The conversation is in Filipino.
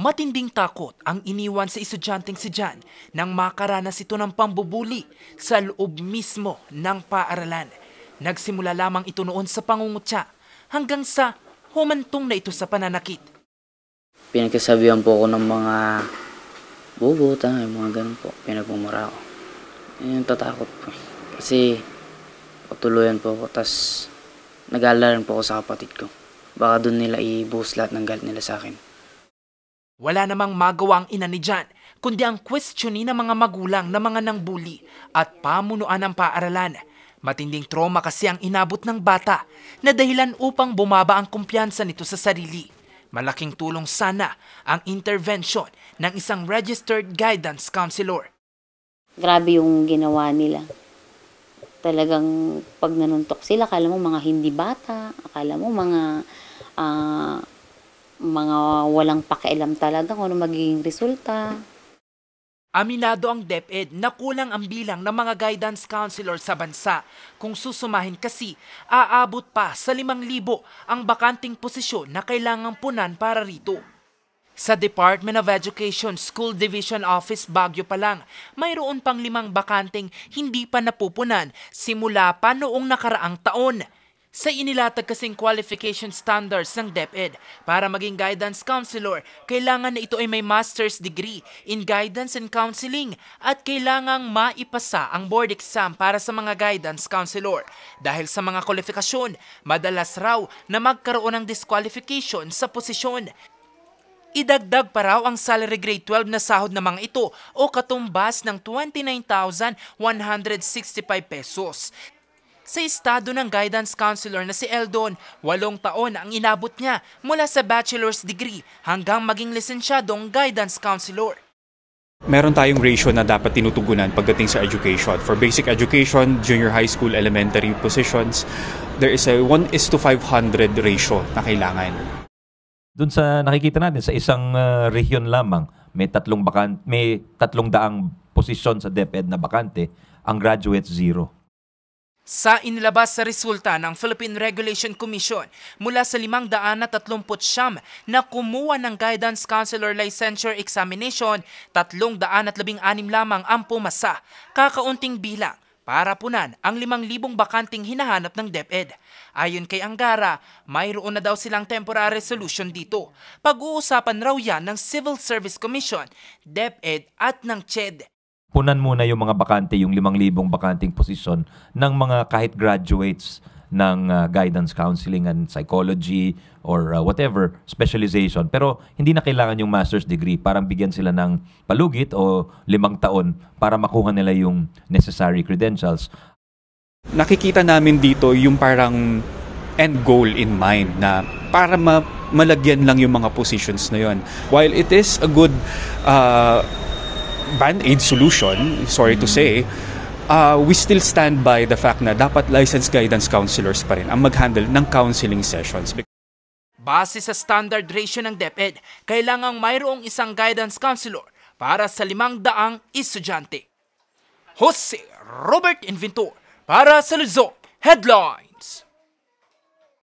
Matinding takot ang iniwan sa estudyanteng si John nang makaranas ito ng pambubuli sa loob mismo ng paaralan. Nagsimula lamang ito noon sa pangungutya hanggang sa humantong na ito sa pananakit. Pinagkasabihan po ako ng mga bubuta, mga ganun po. Pinagmumura ako. Yun, tatakot po. Kasi patuluyan po ako, tas nag-aalala po ako sa kapatid ko. Baka doon nila i-boost lahat ng galit nila sa akin. Wala namang magawa ang ina ni John, kundi ang questionin ng mga magulang na mga nangbuli at pamunuan ng paaralan. Matinding trauma kasi ang inabot ng bata na dahilan upang bumaba ang kumpiyansa nito sa sarili. Malaking tulong sana ang intervention ng isang registered guidance counselor. Grabe yung ginawa nila. Talagang pag nanuntok sila, akala mo mga hindi bata, akala mo mga walang pakialam talaga kung ano magiging resulta. Aminado ang DepEd na kulang ang bilang ng mga guidance counselor sa bansa. Kung susumahin kasi, aabot pa sa 5,000 ang bakanting posisyon na kailangang punan para rito. Sa Department of Education School Division Office Baguio pa lang, mayroon pang 5 bakanting hindi pa napupunan simula pa noong nakaraang taon. Sa inilatag kasing qualification standards ng DepEd, para maging guidance counselor, kailangan na ito ay may master's degree in guidance and counseling at kailangang maipasa ang board exam para sa mga guidance counselor. Dahil sa mga kwalifikasyon, madalas raw na magkaroon ng disqualification sa posisyon. Idagdag pa raw ang salary grade 12 na sahod na mga ito o katumbas ng 29,165 pesos. Sa estado ng guidance counselor na si Eldon, 8 taon ang inabot niya mula sa bachelor's degree hanggang maging lisensyadong guidance counselor. Meron tayong ratio na dapat tinutugunan pagdating sa education. For basic education, junior high school, elementary positions, there is a 1:500 ratio na kailangan. Doon sa nakikita natin sa isang rehiyon lamang, may 300 posisyon sa DepEd na bakante, ang graduate 0. Sa inilabas sa resulta ng Philippine Regulation Commission, mula sa 539 na kumuha ng guidance counselor licensure examination, 316 lamang ang pumasa. Kakaunting bilang para punan ang 5,000 bakanting hinahanap ng DepEd. Ayon kay Angara, mayroon na daw silang temporary solution dito. Pag-uusapan raw yan ng Civil Service Commission, DepEd at ng CHED. Punan muna yung mga bakante, yung 5,000 bakanting posisyon ng mga kahit graduates ng guidance counseling and psychology or whatever specialization. Pero hindi na kailangan yung master's degree. Parang bigyan sila ng palugit o 5 taon para makuha nila yung necessary credentials. Nakikita namin dito yung parang end goal in mind na para malagyan lang yung mga positions na yon. While it is a good band-aid solution, sorry to say, we still stand by the fact na dapat licensed guidance counselors pa rin ang mag-handle ng counseling sessions. Base sa standard ratio ng DepEd, kailangang mayroong isang guidance counselor para sa 500 estudyante. Jose Robert Inventor para sa Luzon Headline.